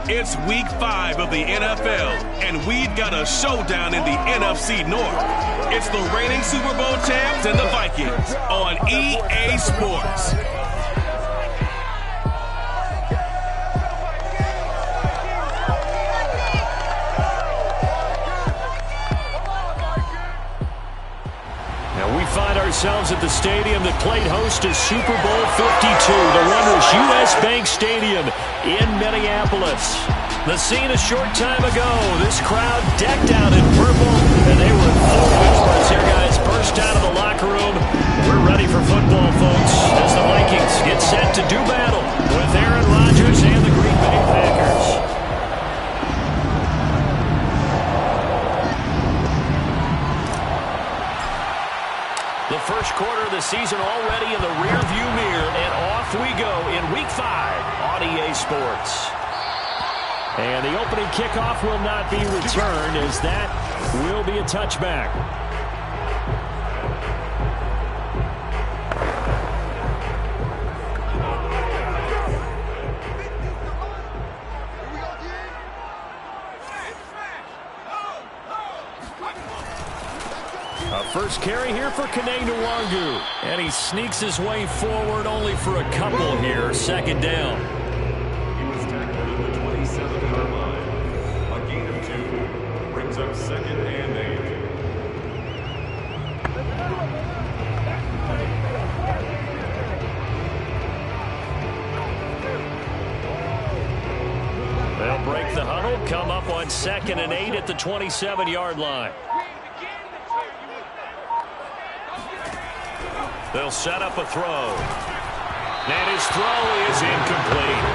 It's week 5 of the NFL, and we've got a showdown in the NFC North. It's the reigning Super Bowl champs and the Vikings on EA Sports. Find ourselves at the stadium that played host to Super Bowl 52, the wondrous U.S. Bank Stadium in Minneapolis. The scene a short time ago, this crowd decked out in purple, and they were in full roar as their guys burst out of the locker room. We're ready for football, folks, as the Vikings get set to do battle with Aaron Rodgers and the Green Bay Packers. The first quarter of the season already in the rear-view mirror, and off we go in Week 5 on EA Sports. And the opening kickoff will not be returned, as that will be a touchback. First carry here for Kene Nwangu. And he sneaks his way forward only for a couple here. Second down. He was tackled at the 27-yard line. A gain of 2 brings up 2nd and 8. They'll break the huddle, come up on 2nd and 8 at the 27-yard line. They'll set up a throw. And his throw is incomplete.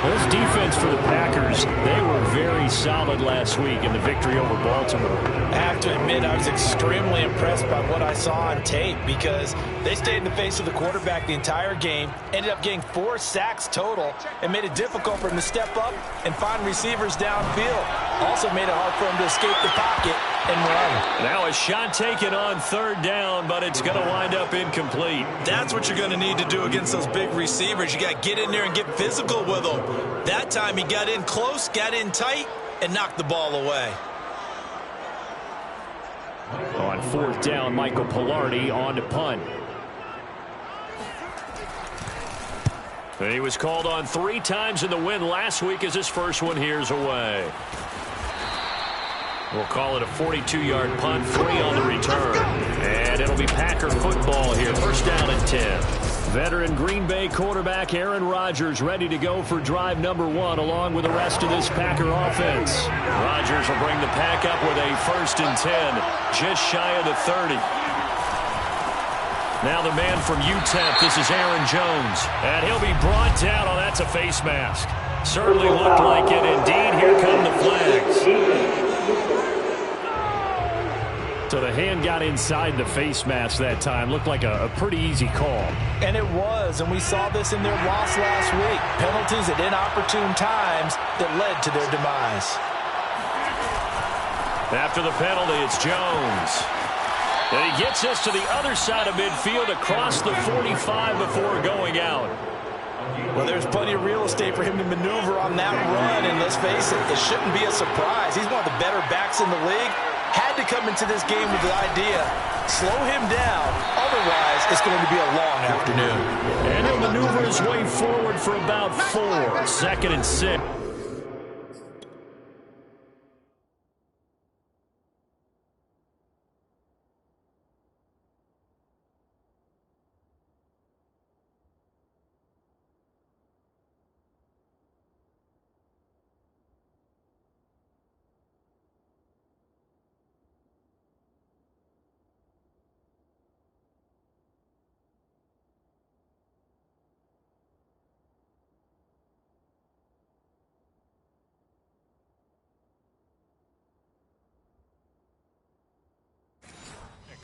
This defense for the Packers, they were very solid last week in the victory over Baltimore. I have to admit, I was extremely impressed by what I saw on tape because they stayed in the face of the quarterback the entire game, ended up getting 4 sacks total, and made it difficult for him to step up and find receivers downfield. Also made it hard for him to escape the pocket and run. Now a shot taken on 3rd down, but it's going to wind up incomplete. That's what you're going to need to do against those big receivers. You got to get in there and get physical with them. That time he got in close, got in tight, and knocked the ball away. On 4th down, Michael Palardy on to punt. He was called on 3 times in the win last week as his first one here's away. We'll call it a 42-yard punt, 3 on the return. And it'll be Packer football here, 1st down and 10. Veteran Green Bay quarterback Aaron Rodgers ready to go for drive number 1 along with the rest of this Packer offense. Rodgers will bring the pack up with a 1st and 10, just shy of the 30. Now the man from UTEP, this is Aaron Jones. And he'll be brought down. Oh, that's a face mask. Certainly looked like it. Indeed, here come the flags. So the hand got inside the face mask that time. Looked like a pretty easy call. And it was, and we saw this in their loss last week. Penalties at inopportune times that led to their demise. After the penalty, it's Jones. And he gets us to the other side of midfield across the 45 before going out. Well, there's plenty of real estate for him to maneuver on that run, and let's face it, it shouldn't be a surprise. He's one of the better backs in the league. Had to come into this game with the idea, slow him down, otherwise it's going to be a long afternoon. And he'll maneuver his way forward for about 4, 2nd and 6.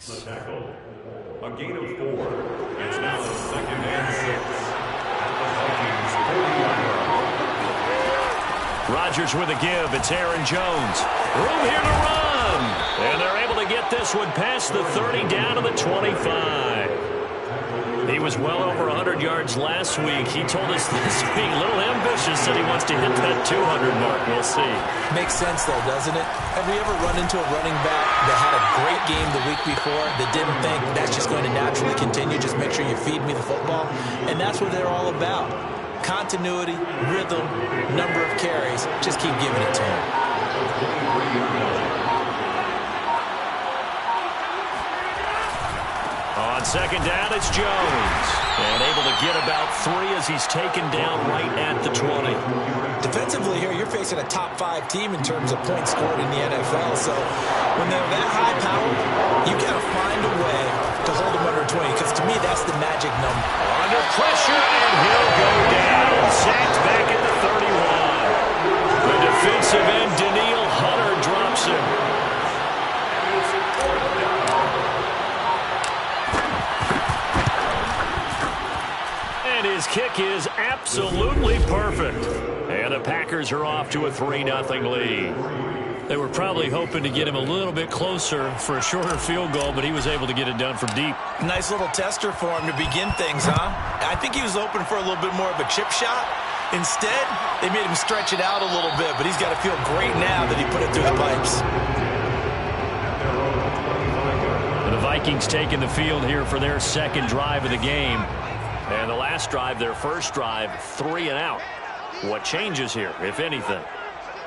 The tackle. A gain of 4. It's now 2nd and 6. At the Vikings 40-yard line. Rodgers with a give. It's Aaron Jones. Room here to run. And they're able to get this one past the 30 down to the 25. He was well over 100 yards last week. He told us this week, a little ambitious, said he wants to hit that 200 mark. We'll see. Makes sense, though, doesn't it? Have we ever run into a running back that had a great game the week before that didn't think that's just going to naturally continue? Just make sure you feed me the football. And that's what they're all about. Continuity, rhythm, number of carries. Just keep giving it to him. On second down, it's Jones. And able to get about 3 as he's taken down right at the 20. Defensively here, you're facing a top 5 team in terms of points scored in the NFL. So when they're that high powered, you got to find a way to hold them under 20. Because to me, that's the magic number. Under pressure, and he'll go down. Sacked back at the 31. The defensive end, Danielle Hunter, drops him. His kick is absolutely perfect. And the Packers are off to a 3-0 lead. They were probably hoping to get him a little bit closer for a shorter field goal, but he was able to get it done from deep. Nice little tester for him to begin things, huh? I think he was hoping for a little bit more of a chip shot. Instead, they made him stretch it out a little bit, but he's got to feel great now that he put it through the pipes. The Vikings taking the field here for their second drive of the game. And the last drive, their first drive, 3 and out. What changes here, if anything?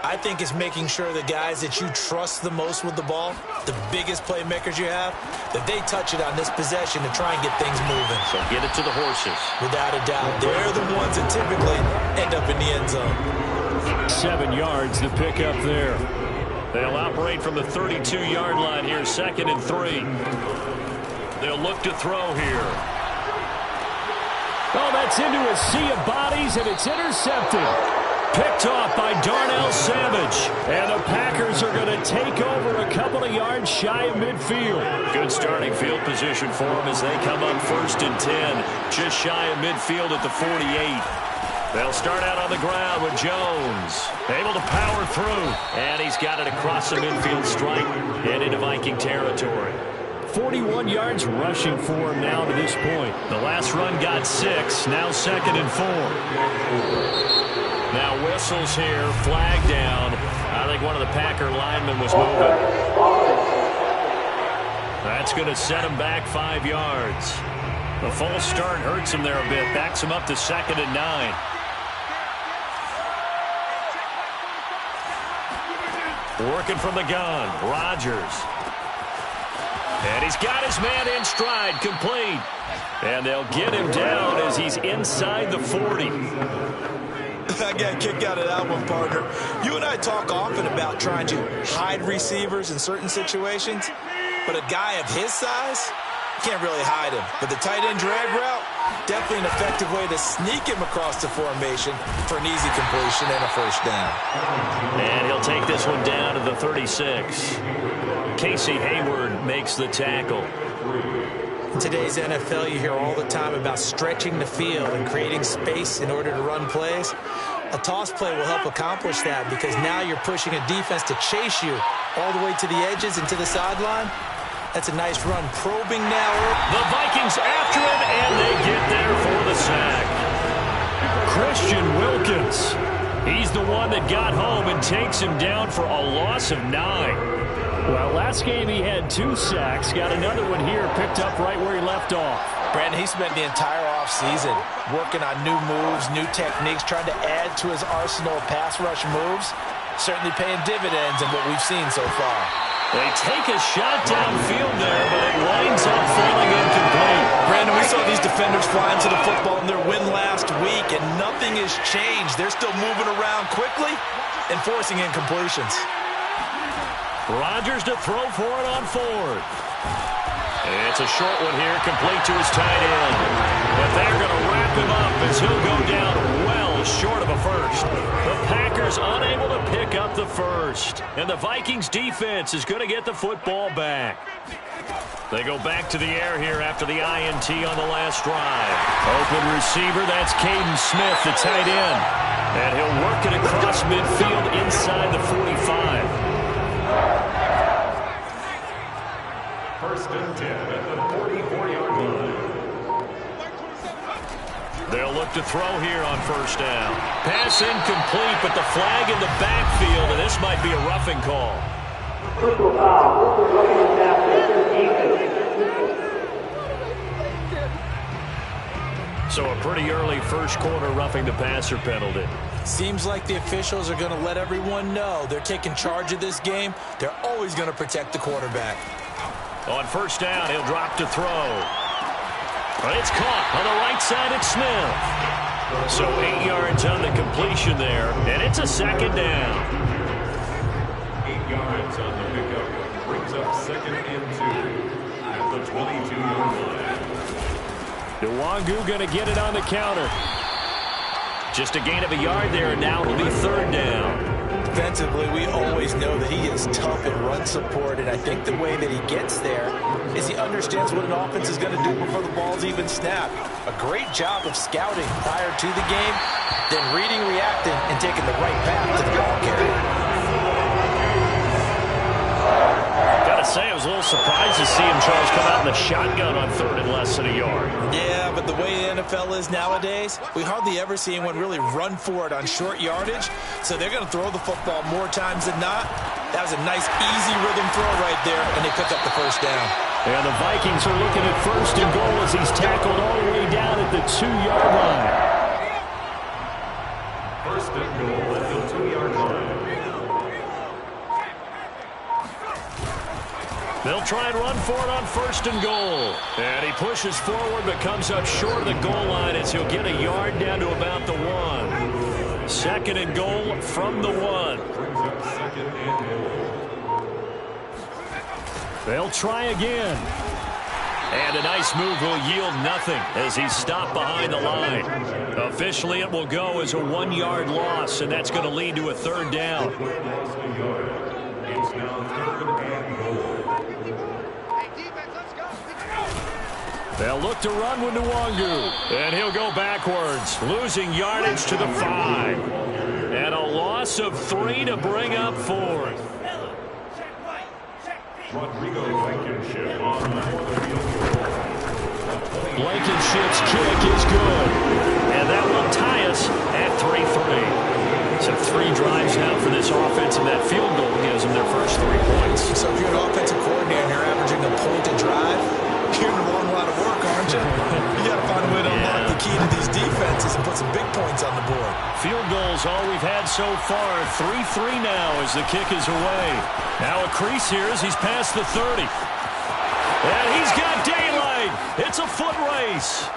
I think it's making sure the guys that you trust the most with the ball, the biggest playmakers you have, that they touch it on this possession to try and get things moving. So get it to the horses. Without a doubt. They're the ones that typically end up in the end zone. 7 yards to pick up there. They'll operate from the 32-yard line here, 2nd and 3. They'll look to throw here. Oh, that's into a sea of bodies, and it's intercepted. Picked off by Darnell Savage. And the Packers are going to take over a couple of yards shy of midfield. Good starting field position for them as they come up 1st and 10. Just shy of midfield at the 48. They'll start out on the ground with Jones. Able to power through. And he's got it across the midfield stripe and into Viking territory. 41 yards rushing for him now to this point. The last run got 6. Now 2nd and 4. Now whistles here. Flag down. I think one of the Packer linemen was moving. That's going to set him back 5 yards. The false start hurts him there a bit. Backs him up to 2nd and 9. Working from the gun. Rodgers. And he's got his man in stride, complete. And they'll get him down as he's inside the 40. I got a kick out of that one, partner. You and I talk often about trying to hide receivers in certain situations, but a guy of his size, you can't really hide him. But the tight end drag route, definitely an effective way to sneak him across the formation for an easy completion and a first down. And he'll take this one down to the 36. Casey Hayward makes the tackle. In today's NFL, you hear all the time about stretching the field and creating space in order to run plays. A toss play will help accomplish that because now you're pushing a defense to chase you all the way to the edges and to the sideline. That's a nice run. Probing now. The Vikings after him, and they get there for the sack. Christian Wilkins. He's the one that got home and takes him down for a loss of 9. Well, last game he had 2 sacks. Got another one here, picked up right where he left off. Brandon, he spent the entire offseason working on new moves, new techniques, trying to add to his arsenal of pass rush moves. Certainly paying dividends in what we've seen so far. They take a shot downfield there, but it winds up falling incomplete. Brandon, we saw these defenders flying to the football in their win last week, and nothing has changed. They're still moving around quickly and forcing incompletions. Rodgers to throw for it on 4th. It's a short one here, complete to his tight end. But they're going to wrap him up as he'll go down well short of a first. The Packers unable to pick up the first. And the Vikings defense is going to get the football back. They go back to the air here after the INT on the last drive. Open receiver, that's Caden Smith, the tight end. And he'll work it across midfield inside the 45. 1st and 10 at the 44-yard line. They'll look to throw here on first down. Pass incomplete, but the flag in the backfield, and this might be a roughing call. So a pretty early first quarter roughing the passer penalty. Seems like the officials are going to let everyone know they're taking charge of this game. They're always going to protect the quarterback. On first down, he'll drop to throw. But it's caught on the right side. It's Smith. So 8 yards on the completion there, and it's a second down. 8 yards on the pickup. Brings up second and 2 at the 22-yard line. Nwangu going to get it on the counter. Just a gain of a yard there, and now it'll be third down. Defensively, we always know that he is tough in run support, and I think the way that he gets there is he understands what an offense is going to do before the ball's even snapped. A great job of scouting prior to the game, then reading, reacting, and taking the right path to the ball carrier. Gotta say, I was a little surprised to see him, Charles, come out in the shotgun on third and less than a yard. Yeah, but the way the NFL is nowadays, we hardly ever see anyone really run for it on short yardage, so they're going to throw the football more times than not. That was a nice, easy rhythm throw right there, and they pick up the first down. And the Vikings are looking at first and goal as he's tackled all the way down at the 2-yard line. First and goal at the 2-yard line. They'll try and run for it on first and goal. And he pushes forward but comes up short of the goal line as he'll get a yard down to about the 1. Second and goal from the 1. Brings up second and goal. They'll try again. And a nice move will yield nothing as he's stopped behind the line. Officially, it will go as a 1-yard loss, and that's going to lead to a third down. It's now third and goal. They'll look to run with Nwangu. And he'll go backwards, losing yardage to the 5. And a loss of 3 to bring up fourth. Rodrigo Blankenship on for the field goal. Blankenship's kick is good. And that will tie us at 3-3. So 3 drives now for this offense, and that field goal gives them their first 3 points. So if you're an offensive coordinator and you're averaging a point a drive, you're in a long lot of work, aren't you? You got to find a way to unlock the key to these defenses and put some big points on the board. Field goals all we've had so far. 3-3 now as the kick is away. Now a crease here as he's past the 30. And he's got daylight. It's a foot race.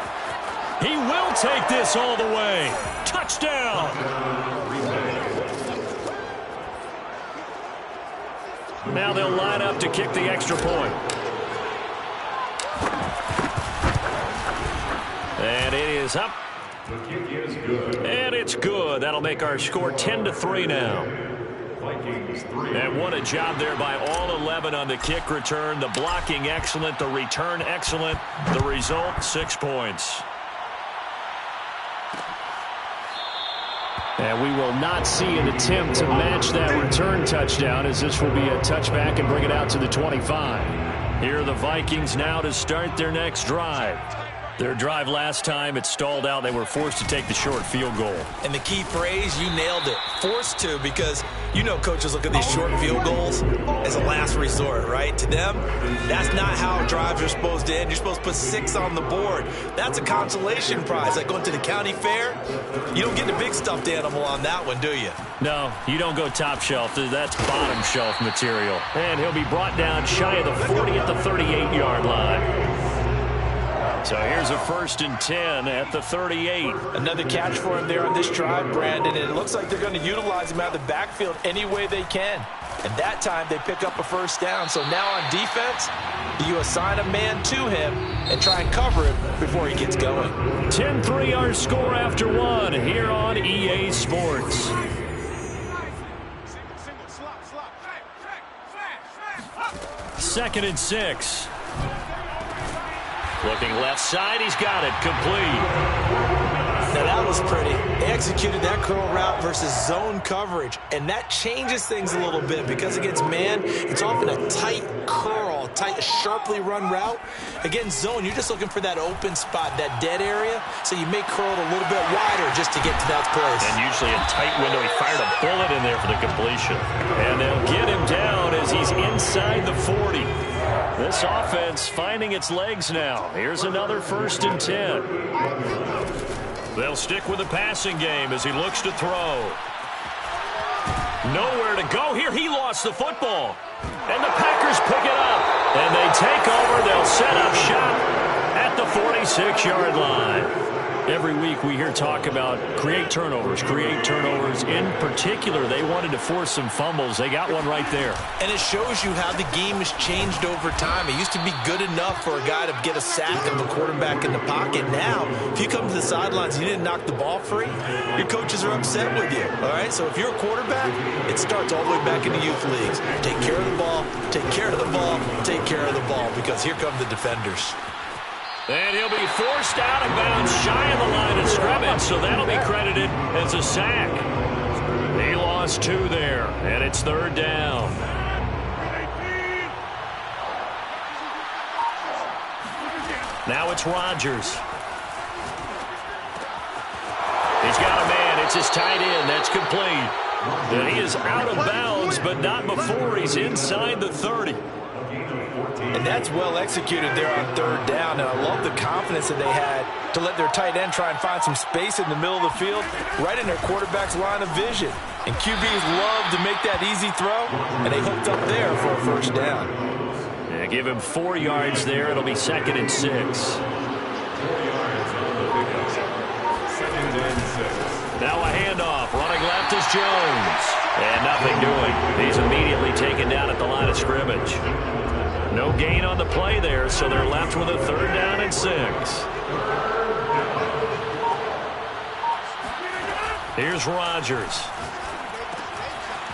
He will take this all the way. Touchdown. Now they'll line up to kick the extra point. And it is up. The kick is good. And it's good. That'll make our score 10-3 now. Vikings 3. And what a job there by all 11 on the kick return. The blocking excellent, the return excellent. The result, 6 points. And we will not see an attempt to match that return touchdown, as this will be a touchback and bring it out to the 25. Here are the Vikings now to start their next drive. Their drive last time, it stalled out. They were forced to take the short field goal. And the key phrase, you nailed it, forced to, because you know coaches look at these short field goals as a last resort, right? To them, that's not how drives are supposed to end. You're supposed to put 6 on the board. That's a consolation prize. Like going to the county fair, you don't get the big stuffed animal on that one, do you? No, you don't go top shelf. That's bottom shelf material. And he'll be brought down shy of the 40 at the 38-yard line. So here's a 1st and 10 at the 38. Another catch for him there on this drive, Brandon, and it looks like they're going to utilize him out of the backfield any way they can. And that time they pick up a first down. So now on defense, you assign a man to him and try and cover him before he gets going. 10-3 our score after 1 here on EA Sports. Second and 6. Looking left side, he's got it, complete. Now that was pretty. They executed that curl route versus zone coverage, and that changes things a little bit because against man, it's often a tight curl, tight, sharply run route. Against zone, you're just looking for that open spot, that dead area, so you may curl it a little bit wider just to get to that place. And usually a tight window. He fired a bullet in there for the completion. And they'll get him down as he's inside the 40. This offense finding its legs now. Here's another 1st and 10. They'll stick with the passing game as he looks to throw. Nowhere to go here. He lost the football. And the Packers pick it up. And they take over. They'll set up shop at the 46-yard line. Every week we hear talk about create turnovers. In particular, they wanted to force some fumbles. They got one right there. And it shows you how the game has changed over time. It used to be good enough for a guy to get a sack of a quarterback in the pocket. Now, if you come to the sidelines and you didn't knock the ball free, your coaches are upset with you. All right? So if you're a quarterback, it starts all the way back in the youth leagues. Take care of the ball, take care of the ball, take care of the ball, because here come the defenders. And he'll be forced out of bounds shy of the line of scrimmage, so that'll be credited as a sack. He lost 2 there, and it's 3rd down. Now it's Rodgers. He's got a man. It's his tight end. That's complete. And he is out of bounds, but not before he's inside the 30. And that's well executed there on 3rd down. And I love the confidence that they had to let their tight end try and find some space in the middle of the field, right in their quarterback's line of vision. And QBs love to make that easy throw, and they hooked up there for a 1st down. Yeah, give him 4 yards there. It'll be 2nd and 6. 4 yards on the pickup. 2nd and 6. Now a handoff. Running left is Jones. And nothing doing. He's immediately taken down at the line of scrimmage. No gain on the play there, so they're left with a 3rd down and 6. Here's Rodgers.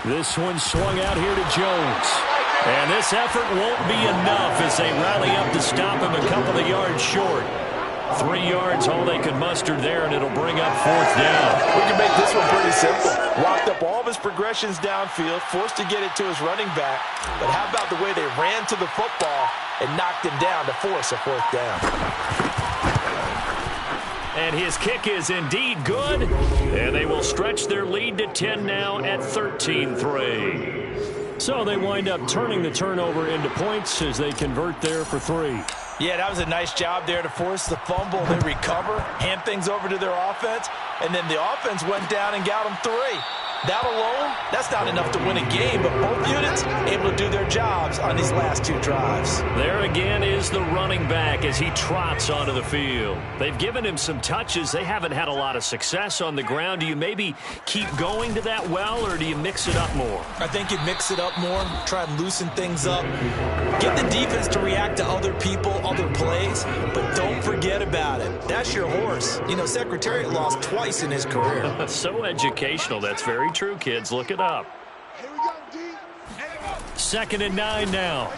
This one swung out here to Jones. And this effort won't be enough as they rally up to stop him a couple of yards short. 3 yards, all they could muster there, and it'll bring up 4th down. We can make this one pretty simple. Walked up all of his progressions downfield, forced to get it to his running back. But how about the way they ran to the football and knocked him down to force a 4th down? And his kick is indeed good. And they will stretch their lead to 10 now at 13-3. So they wind up turning the turnover into points as they convert there for 3. Yeah, that was a nice job there to force the fumble. They recover, hand things over to their offense, and then the offense went down and got them 3. That alone, that's not enough to win a game, but both units able to do their jobs on these last 2 drives. There again is the running back as he trots onto the field. They've given him some touches. They haven't had a lot of success on the ground. Do you maybe keep going to that well, or do you mix it up more? I think you mix it up more, try and loosen things up. Get the defense to react to other people, other plays, but don't forget about it. That's your horse. You know, Secretariat lost twice in his career. So educational. That's very true, kids. Look it up. 2nd and 9 now.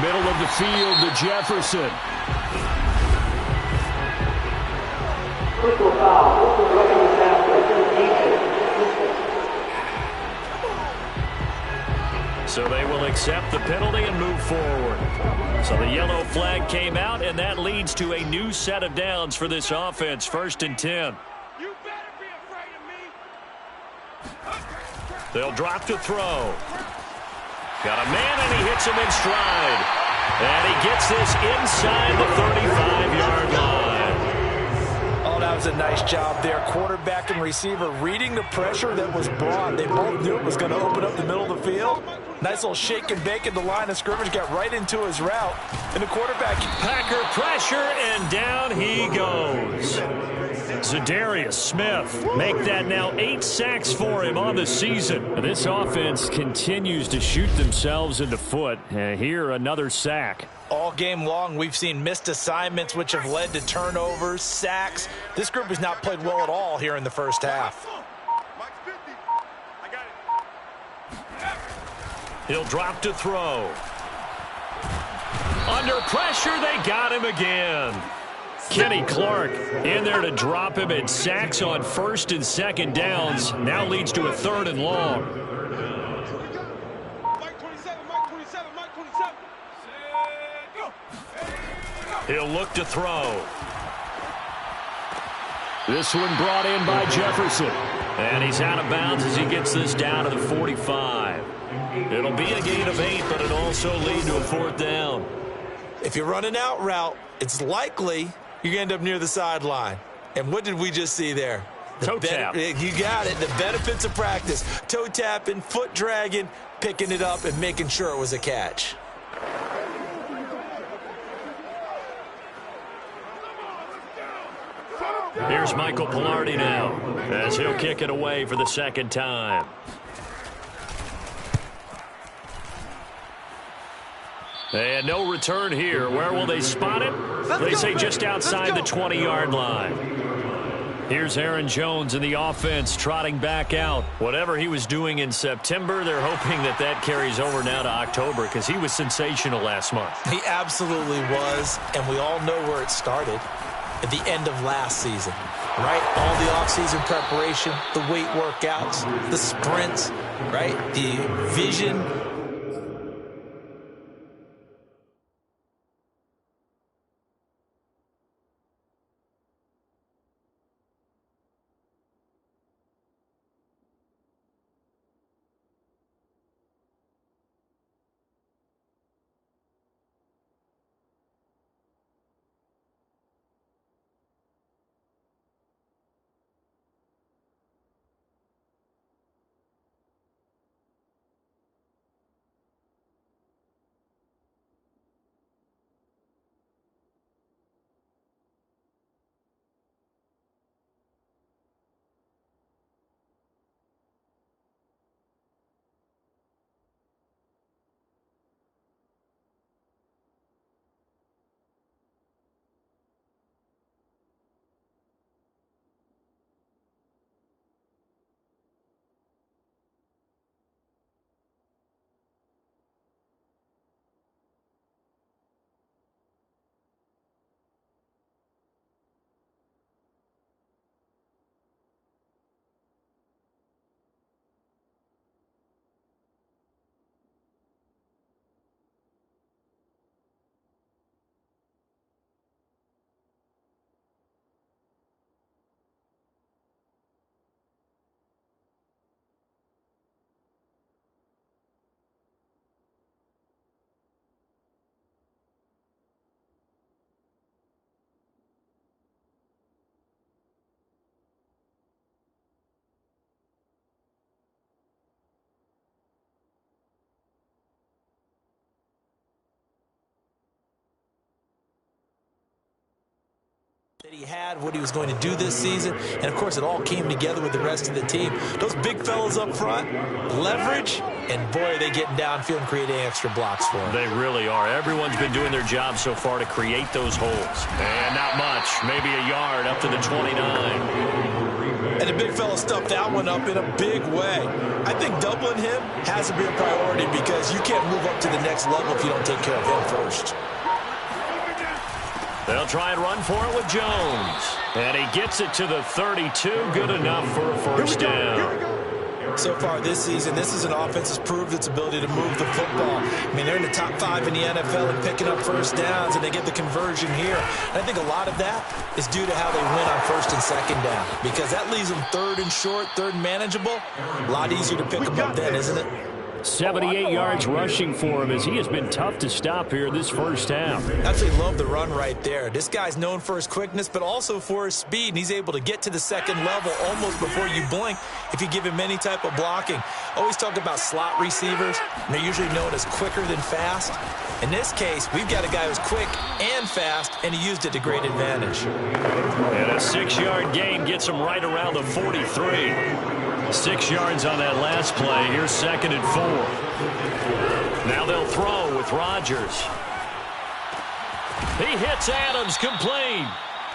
Middle of the field to Jefferson. So they will accept the penalty and move forward. So the yellow flag came out, and that leads to a new set of downs for this offense. 1st and 10. You better be afraid of me. They'll drop to throw. Got a man, and he hits him in stride. And he gets this inside the 35-yard line. Oh, that was a nice job there. Quarterback and receiver reading the pressure that was brought. They both knew it was going to open up the middle of the field. Nice little shake and bake at the line of scrimmage. Got right into his route. And the quarterback... Packer pressure, and down he goes. Za'Darius Smith make that now 8 sacks for him on the season. This offense continues to shoot themselves in the foot. Here, another sack. All game long, we've seen missed assignments, which have led to turnovers, sacks. This group has not played well at all here in the first half. He'll drop to throw. Under pressure, they got him again. Kenny Clark in there to drop him, and sacks on first and second downs. Now leads to a 3rd and long. Mike 27, Mike 27, Mike 27. He'll look to throw. This one brought in by Jefferson. And he's out of bounds as he gets this down to the 45. It'll be a gain of 8, but it'll also lead to a 4th down. If you run an out route, it's likely you're going to end up near the sideline. And what did we just see there? Toe tap. You got it. The benefits of practice. Toe tapping, foot dragging, picking it up, and making sure it was a catch. Here's Michael Palardy now as he'll kick it away for the 2nd time. And no return here. Where will they spot it? They say just outside the 20-yard line. Here's Aaron Jones in the offense trotting back out. Whatever he was doing in September, they're hoping that that carries over now to October because he was sensational last month. He absolutely was, and we all know where it started. At the end of last season, right? All the offseason preparation, the weight workouts, the sprints, right? The vision. That he had, what he was going to do this season, and of course it all came together with the rest of the team. Those big fellas up front, leverage, and boy, are they getting downfield and creating extra blocks for him. They really are. Everyone's been doing their job so far to create those holes. And not much, maybe a yard up to the 29. And the big fella stuffed that one up in a big way. I think doubling him has to be a priority because you can't move up to the next level if you don't take care of him first. They'll try and run for it with Jones. And he gets it to the 32. Good enough for a 1st down. So far this season, this is an offense that's proved its ability to move the football. I mean, they're in the top 5 in the NFL and picking up 1st downs, and they get the conversion here. And I think a lot of that is due to how they win on 1st and 2nd down because that leaves them 3rd and short, 3rd and manageable. A lot easier to pick them up then, isn't it? 78 yards rushing for him as he has been tough to stop here this 1st half. Absolutely love the run right there. This guy's known for his quickness, but also for his speed. And he's able to get to the 2nd level almost before you blink if you give him any type of blocking. Always talk about slot receivers, and they're usually known as quicker than fast. In this case, we've got a guy who's quick and fast, and he used it to great advantage. And a 6-yard gain gets him right around the 43. 6 yards on that last play. Here's 2nd and 4. Now they'll throw with Rodgers. He hits Adams, complete.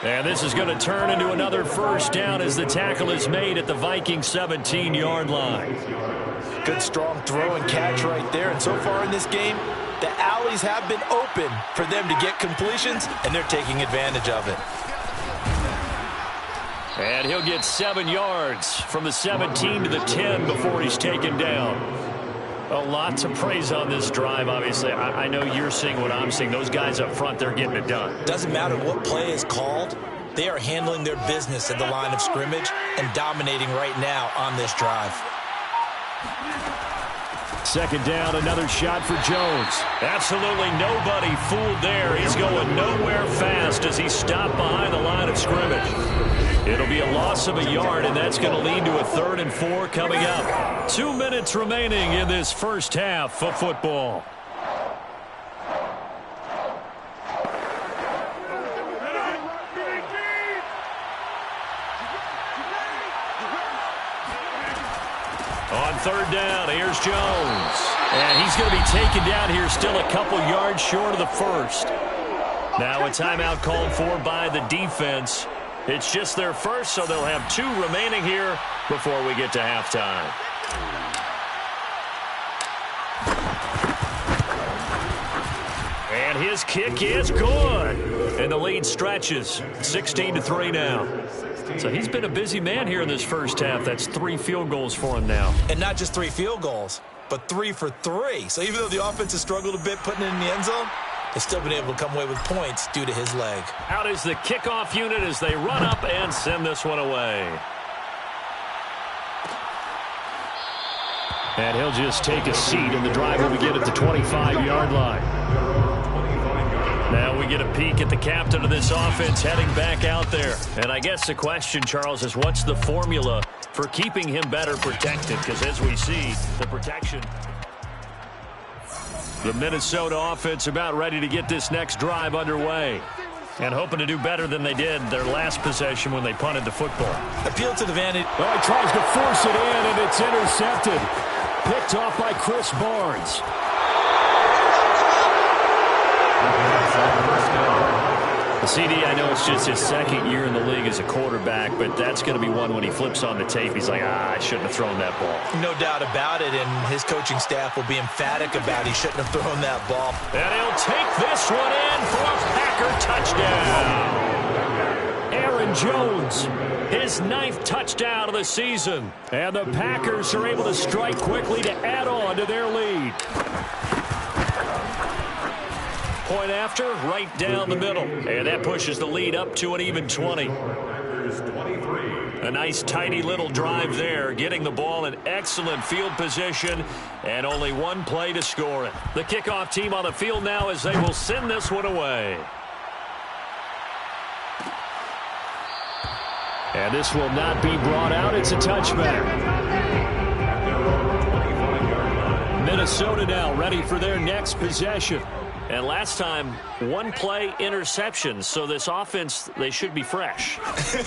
And this is going to turn into another 1st down as the tackle is made at the Vikings 17-yard line. Good strong throw and catch right there. And so far in this game, the alleys have been open for them to get completions, and they're taking advantage of it. And he'll get 7 yards from the 17 to the 10 before he's taken down. A lot to praise on this drive, obviously. I know you're seeing what I'm seeing. Those guys up front, they're getting it done. Doesn't matter what play is called. They are handling their business at the line of scrimmage and dominating right now on this drive. Second down, another shot for Jones. Absolutely nobody fooled there. He's going nowhere fast as he stopped behind the line of scrimmage. It'll be a loss of a yard, and that's going to lead to a 3rd and 4 coming up. 2 minutes remaining in this first half of football. On 3rd down, here's Jones. And he's going to be taken down here still a couple yards short of the first. Now a timeout called for by the defense. It's just their first, so they'll have 2 remaining here before we get to halftime. And his kick is good. And the lead stretches. 16-3 now. So he's been a busy man here in this first half. That's 3 field goals for him now. And not just 3 field goals, but 3 for 3. So even though the offense has struggled a bit putting it in the end zone, they've still been able to come away with points due to his leg. Out is the kickoff unit as they run up and send this one away. And he'll just take a seat, and the drive will begin at the 25-yard line. Now we get a peek at the captain of this offense heading back out there. And I guess the question, Charles, is what's the formula for keeping him better protected? Because as we see, the protection. The Minnesota offense about ready to get this next drive underway. And hoping to do better than they did their last possession when they punted the football. Appeal to the vantage. Oh, he tries to force it in, and it's intercepted. Picked off by Chris Barnes. CD, I know it's just his 2nd year in the league as a quarterback, but that's going to be one when he flips on the tape. He's like, I shouldn't have thrown that ball. No doubt about it, and his coaching staff will be emphatic about he shouldn't have thrown that ball. And he'll take this one in for a Packer touchdown. Aaron Jones, his 9th touchdown of the season. And the Packers are able to strike quickly to add on to their lead. Point after, right down the middle. And that pushes the lead up to an even 20. A nice, tidy little drive there, getting the ball in excellent field position, and only 1 play to score it. The kickoff team on the field now as they will send this one away. And this will not be brought out. It's a touchback. Minnesota now ready for their next possession. And last time, 1 play interception. So this offense, they should be fresh.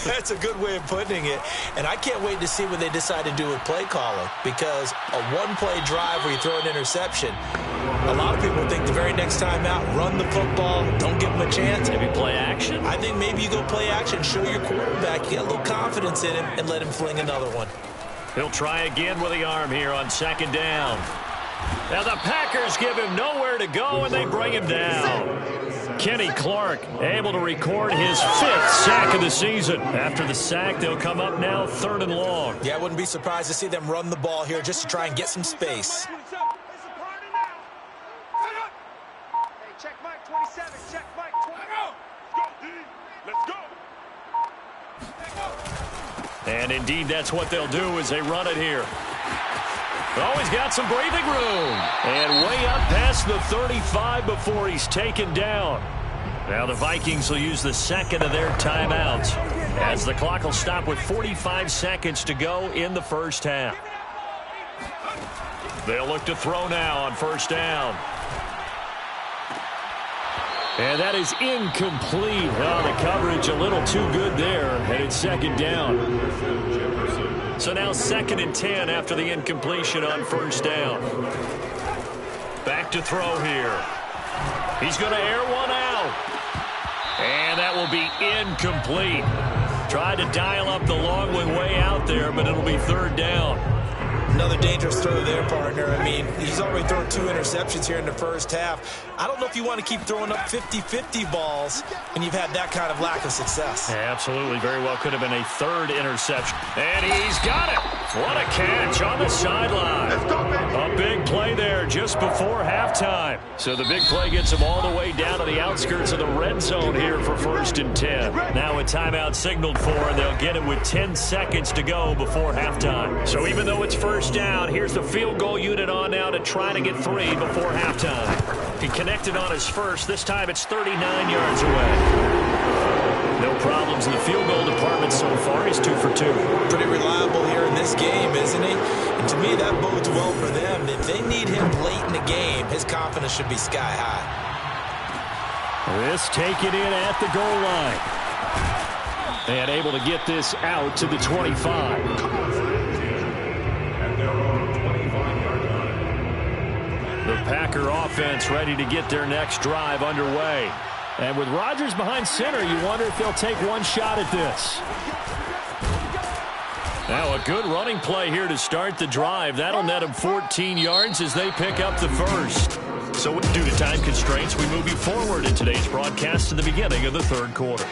That's a good way of putting it. And I can't wait to see what they decide to do with play calling. Because a 1-play drive where you throw an interception, a lot of people think the very next time out, run the football, don't give them a chance. Maybe play action? I think maybe you go play action, show your quarterback, you get a little confidence in him, and let him fling another one. He'll try again with the arm here on 2nd down. Now the Packers give him nowhere to go, and they bring him down. Kenny Clark able to record his 5th sack of the season. After the sack, they'll come up now 3rd and long. Yeah, I wouldn't be surprised to see them run the ball here just to try and get some space. Hey, check Mike 27, check Mike 20. Let's go, D. And indeed, that's what they'll do as they run it here. Oh, he's got some breathing room. And way up past the 35 before he's taken down. Now the Vikings will use the 2nd of their timeouts as the clock will stop with 45 seconds to go in the first half. They'll look to throw now on 1st down. And that is incomplete. Oh, the coverage a little too good there, and it's 2nd down. So now 2nd and 10 after the incompletion on 1st down. Back to throw here. He's going to air one out. And that will be incomplete. Tried to dial up the long one way out there, but it'll be 3rd down. Another dangerous throw there, partner. I mean, he's already thrown 2 interceptions here in the first half. I don't know if you want to keep throwing up 50-50 balls and you've had that kind of lack of success. Yeah, absolutely. Very well could have been a 3rd interception. And he's got it. What a catch on the sideline. A big play there just before halftime. So the big play gets him all the way down to the outskirts of the red zone here for 1st and 10. Now a timeout signaled for, and they'll get it with 10 seconds to go before halftime. So even though it's first down, here's the field goal unit on now to try to get 3 before halftime. He connected on his first. This time it's 39 yards away. No problems in the field goal department so far. He's 2 for 2. Pretty reliable here in this game, isn't he? And to me, that bodes well for them. If they need him late in the game, his confidence should be sky high. This taken in at the goal line. And able to get this out to the 25. At their own 25-yard line. The Packer offense ready to get their next drive underway. And with Rodgers behind center, you wonder if they'll take one shot at this. Now a good running play here to start the drive. That'll net them 14 yards as they pick up the first. So due to time constraints, we move you forward in today's broadcast to the beginning of the 3rd quarter.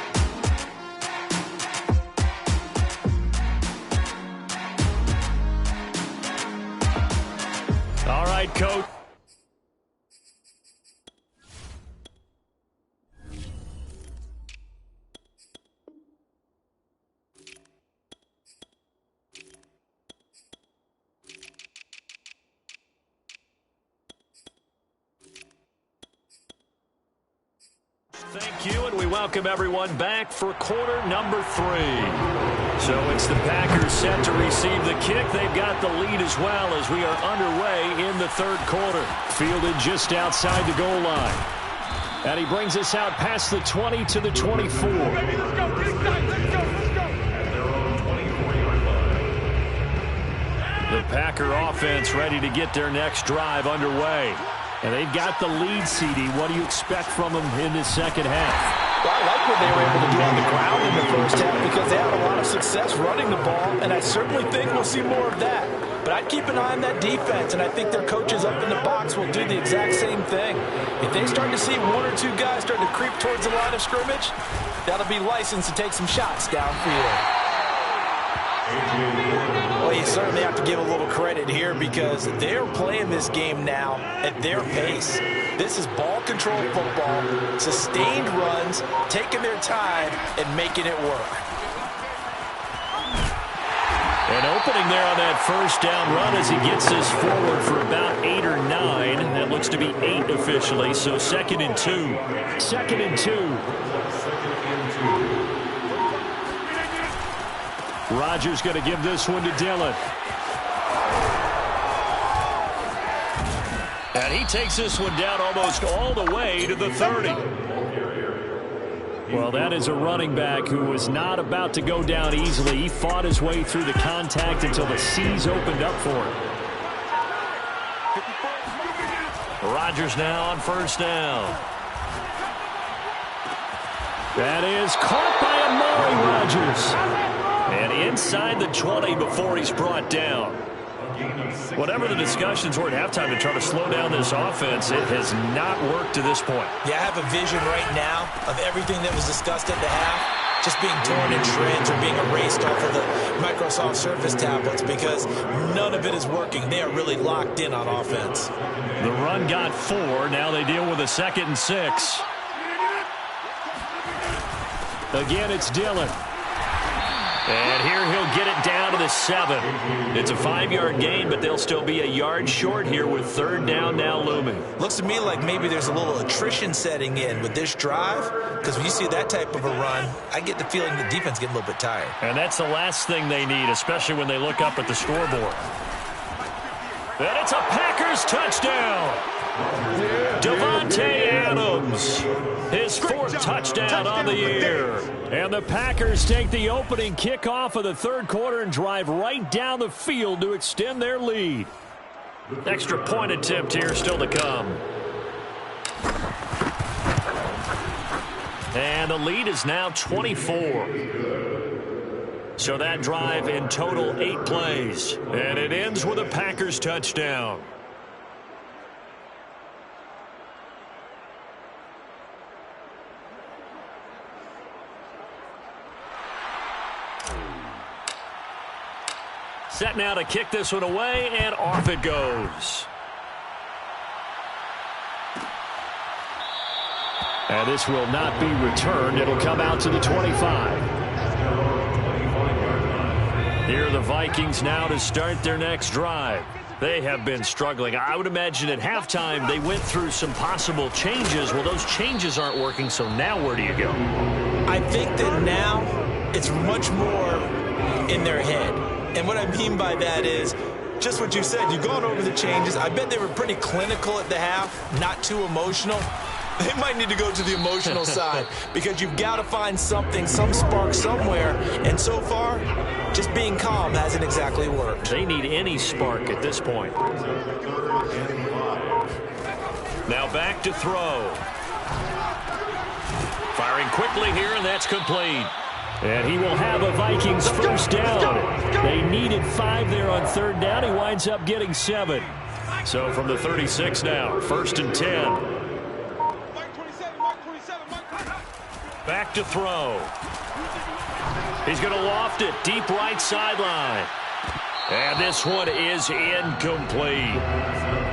All right, Coach. Thank you, and we welcome everyone back for quarter number 3. So it's the Packers set to receive the kick. They've got the lead as well as we are underway in the 3rd quarter. Fielded just outside the goal line. And he brings us out past the 20 to the 24. The Packer offense ready to get their next drive underway. And they've got the lead, CD. What do you expect from them in this second half? Well, I like what they were able to do on the ground in the first half because they had a lot of success running the ball, and I certainly think we'll see more of that. But I'd keep an eye on that defense, and I think their coaches up in the box will do the exact same thing. If they start to see 1 or 2 guys start to creep towards the line of scrimmage, that'll be licensed to take some shots downfield. Well, you certainly have to give a little credit here because they're playing this game now at their pace. This is ball control football, sustained runs, taking their time and making it work. An opening there on that first down run as he gets us forward for about 8 or 9. That looks to be 8 officially, so 2nd and 2. 2nd and 2. Rodgers going to give this one to Dillon. And he takes this one down almost all the way to the 30. Well, that is a running back who was not about to go down easily. He fought his way through the contact until the C's opened up for him. Rodgers now on first down. That is caught by Amari Rodgers. And inside the 20 before he's brought down. Whatever the discussions were at halftime to try to slow down this offense, it has not worked to this point. Yeah, I have a vision right now of everything that was discussed at the half just being torn in shreds or being erased off of the Microsoft Surface tablets because none of it is working. They are really locked in on offense. The run got 4. Now they deal with a 2nd and 6. Again, it's Dillon. And here he'll get it down to the 7. It's a 5-yard gain, but they'll still be a yard short here with 3rd down now looming. Looks to me like maybe there's a little attrition setting in with this drive because when you see that type of a run, I get the feeling the defense getting a little bit tired. And that's the last thing they need, especially when they look up at the scoreboard. And it's a Packers touchdown. Davante Adams, his 4th touchdown on the year. And the Packers take the opening kickoff of the 3rd quarter and drive right down the field to extend their lead. Extra point attempt here still to come. And the lead is now 24. So that drive in total 8 plays. And it ends with a Packers touchdown. Set now to kick this one away, and off it goes. And this will not be returned. It'll come out to the 25. Here are the Vikings now to start their next drive. They have been struggling. I would imagine at halftime they went through some possible changes. Well, those changes aren't working, so now where do you go? I think that now it's much more in their head. And what I mean by that is just what you said. You've gone over the changes. I bet they were pretty clinical at the half, not too emotional. They might need to go to the emotional side because you've got to find something, some spark somewhere. And so far, just being calm hasn't exactly worked. They need any spark at this point. Now back to throw. Firing quickly here, and that's complete. And he will have a Vikings first down. They needed 5 there on third down. He winds up getting 7. So from the 36 now, 1st and 10. Back to throw. He's going to loft it deep right sideline. And this one is incomplete.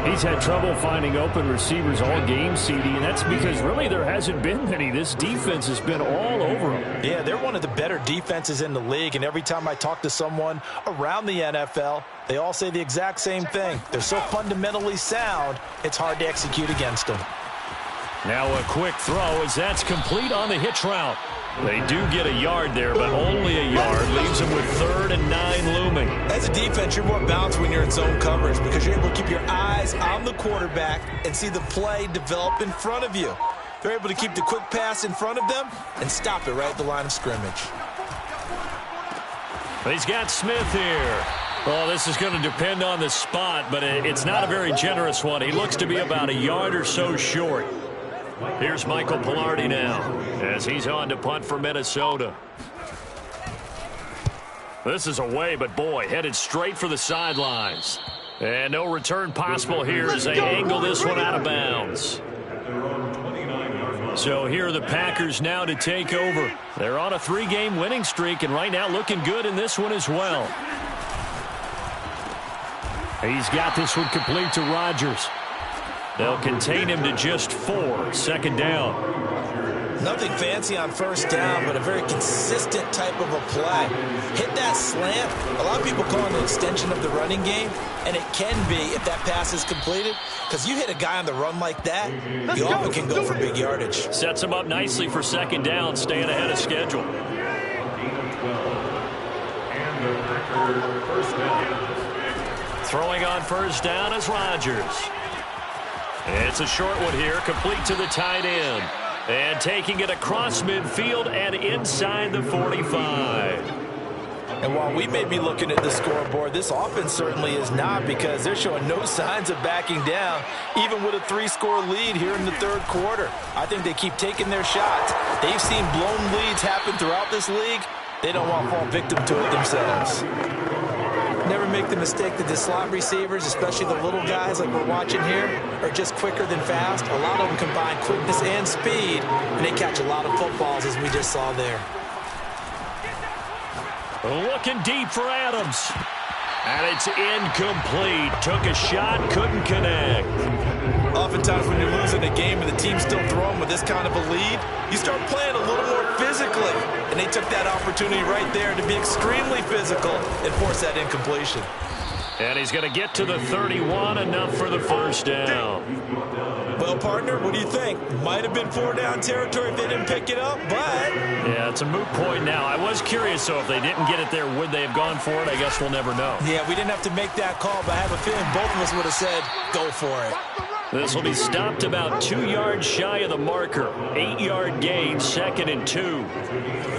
He's had trouble finding open receivers all game, CD, and that's because really there hasn't been many. This defense has been all over them. Yeah, they're one of the better defenses in the league, and every time I talk to someone around the NFL, they all say the exact same thing. They're so fundamentally sound, it's hard to execute against them. Now a quick throw as that's complete on the hitch route. They do get a yard there, but only a yard. Leaves them with 3rd and 9 looming. As a defense, you're more balanced when you're in zone coverage because you're able to keep your eyes on the quarterback and see the play develop in front of you. They're able to keep the quick pass in front of them and stop it right at the line of scrimmage. He's got Smith here. Well, this is going to depend on the spot, but it's not a very generous one. He looks to be about a yard or so short. Here's Michael Palardy now as he's on to punt for Minnesota. This is away, but boy, headed straight for the sidelines. And no return possible here as they angle this one out of bounds. So here are the Packers now to take over. They're on a 3-game winning streak, and right now looking good in this one as well. He's got this one complete to Rodgers. They'll contain him to just 4. 2nd down. Nothing fancy on 1st down, but a very consistent type of a play. Hit that slant. A lot of people call it an extension of the running game, and it can be if that pass is completed, because you hit a guy on the run like that, you often can go for big yardage. Sets him up nicely for 2nd down, staying ahead of schedule. And the Packers first down. Throwing on 1st down is Rodgers. It's a short one here, complete to the tight end. And taking it across midfield and inside the 45. And while we may be looking at the scoreboard, this offense certainly is not, because they're showing no signs of backing down, even with a 3-score lead here in the 3rd quarter. I think they keep taking their shots. They've seen blown leads happen throughout this league. They don't want to fall victim to it themselves. Never make the mistake that the slot receivers, especially the little guys like we're watching here, are just quicker than fast. A lot of them combine quickness and speed, and they catch a lot of footballs, as we just saw there. Looking deep for Adams. And it's incomplete. Took a shot, couldn't connect. Oftentimes when you're losing a game and the team's still throwing with this kind of a lead, you start playing a little more physically. And they took that opportunity right there to be extremely physical and force that incompletion. And he's going to get to the 31, enough for the 1st down. Well, partner, what do you think? Might have been 4-down territory if they didn't pick it up, but... Yeah, it's a moot point now. I was curious, so if they didn't get it there, would they have gone for it? I guess we'll never know. Yeah, we didn't have to make that call, but I have a feeling both of us would have said, go for it. This will be stopped about 2 yards shy of the marker. 8-yard gain, 2nd and 2.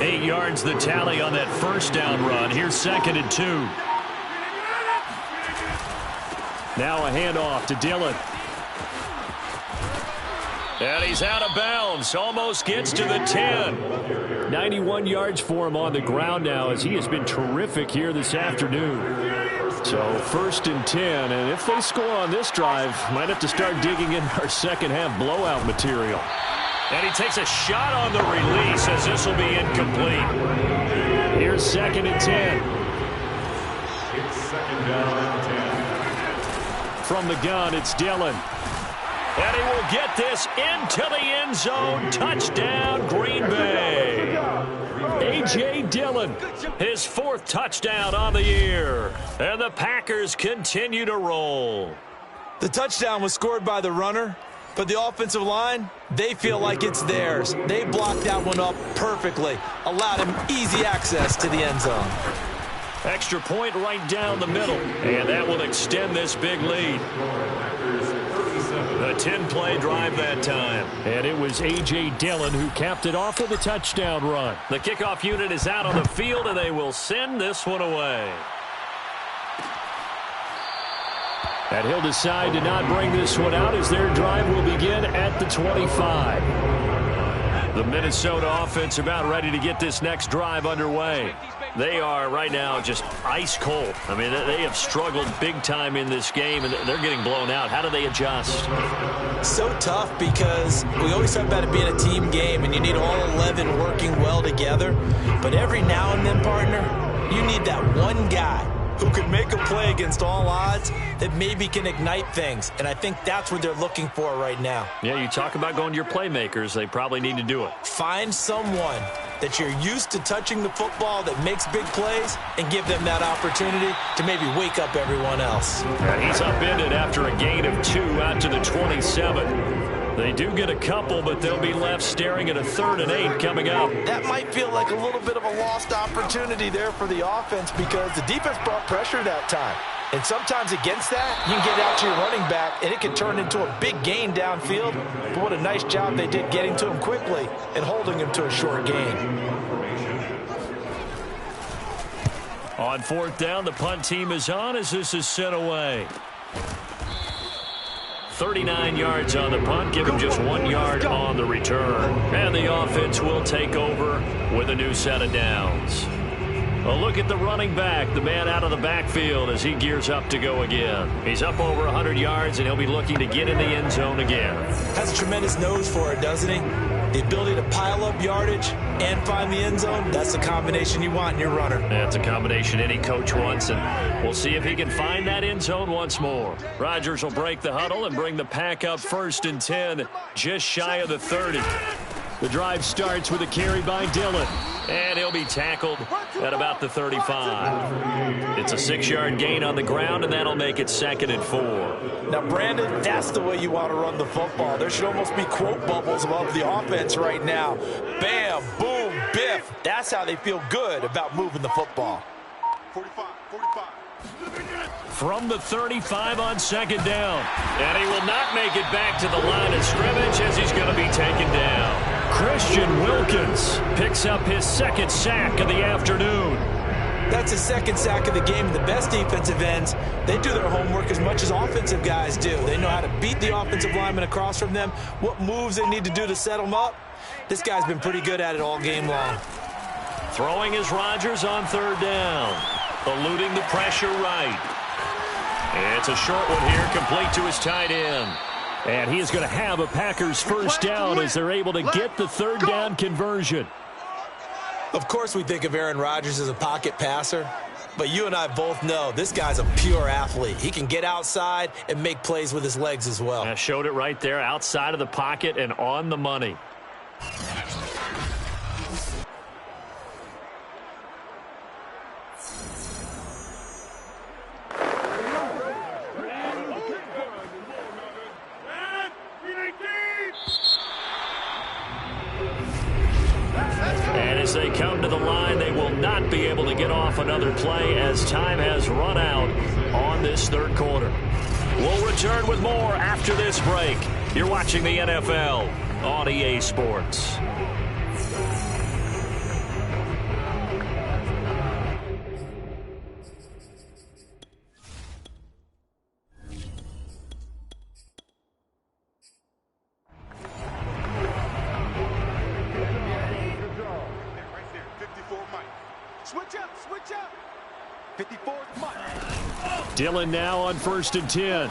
8 yards the tally on that 1st down run. Here's 2nd and 2. Now a handoff to Dillon. And he's out of bounds. Almost gets to the 10. 91 yards for him on the ground now as he has been terrific here this afternoon. So 1st and 10. And if they score on this drive, might have to start digging in our second half blowout material. And he takes a shot on the release as this will be incomplete. Here's 2nd and 10. It's 2nd down and 10. From the gun, it's Dillon. And he will get this into the end zone. Touchdown, Green Bay. A.J. Dillon, his 4th touchdown on the year. And the Packers continue to roll. The touchdown was scored by the runner, but the offensive line, they feel like it's theirs. They blocked that one up perfectly, allowed him easy access to the end zone. Extra point right down the middle, and that will extend this big lead. A 10-play drive that time. And it was A.J. Dillon who capped it off with a touchdown run. The kickoff unit is out on the field, and they will send this one away. And he'll decide to not bring this one out as their drive will begin at the 25. The Minnesota offense about ready to get this next drive underway. They are right now just ice cold. I mean, they have struggled big time in this game, and they're getting blown out. How do they adjust? So tough because we always talk about it being a team game, and you need all 11 working well together. But every now and then, partner, you need that one guy who could make a play against all odds that maybe can ignite things. And I think that's what they're looking for right now. Yeah, you talk about going to your playmakers. They probably need to do it. Find someone that you're used to touching the football that makes big plays and give them that opportunity to maybe wake up everyone else. And he's upended after a gain of 2 out to the 27. They do get a couple, but they'll be left staring at a 3rd and 8 coming up. That might feel like a little bit of a lost opportunity there for the offense because the defense brought pressure that time. And sometimes against that, you can get out to your running back, and it can turn into a big gain downfield. But what a nice job they did getting to him quickly and holding him to a short gain. On 4th down, the punt team is on as this is sent away. 39 yards on the punt, give him just 1 yard on the return. And the offense will take over with a new set of downs. A look at the running back, the man out of the backfield as he gears up to go again. He's up over 100 yards, and he'll be looking to get in the end zone again. Has a tremendous nose for it, doesn't he? The ability to pile up yardage and find the end zone, that's the combination you want in your runner. That's a combination any coach wants, and we'll see if he can find that end zone once more. Rodgers will break the huddle and bring the Pack up 1st and 10, just shy of the 30. The drive starts with a carry by Dillon, and he'll be tackled at about the 35. It's a 6-yard gain on the ground, and that'll make it 2nd and 4. Now, Brandon, that's the way you want to run the football. There should almost be quote bubbles above the offense right now. Bam, boom, biff. That's how they feel good about moving the football. 45. From the 35 on 2nd down. And he will not make it back to the line of scrimmage as he's going to be taken down. Christian Wilkins picks up his 2nd sack of the afternoon. That's his 2nd sack of the game. The best defensive ends, they do their homework as much as offensive guys do. They know how to beat the offensive lineman across from them, what moves they need to do to set them up. This guy's been pretty good at it all game long. Throwing is Rodgers on 3rd down. Eluding the pressure right. It's a short one here, complete to his tight end. And he is going to have a Packers 1st down as they're able to get the 3rd down conversion. Of course we think of Aaron Rodgers as a pocket passer, but you and I both know this guy's a pure athlete. He can get outside and make plays with his legs as well. I showed it right there, outside of the pocket and on the money. And as they come to the line, they will not be able to get off another play as time has run out on this 3rd quarter. We'll return with more after this break. You're watching the NFL on EA Sports. 54, Mike. Dillon now on 1st and 10.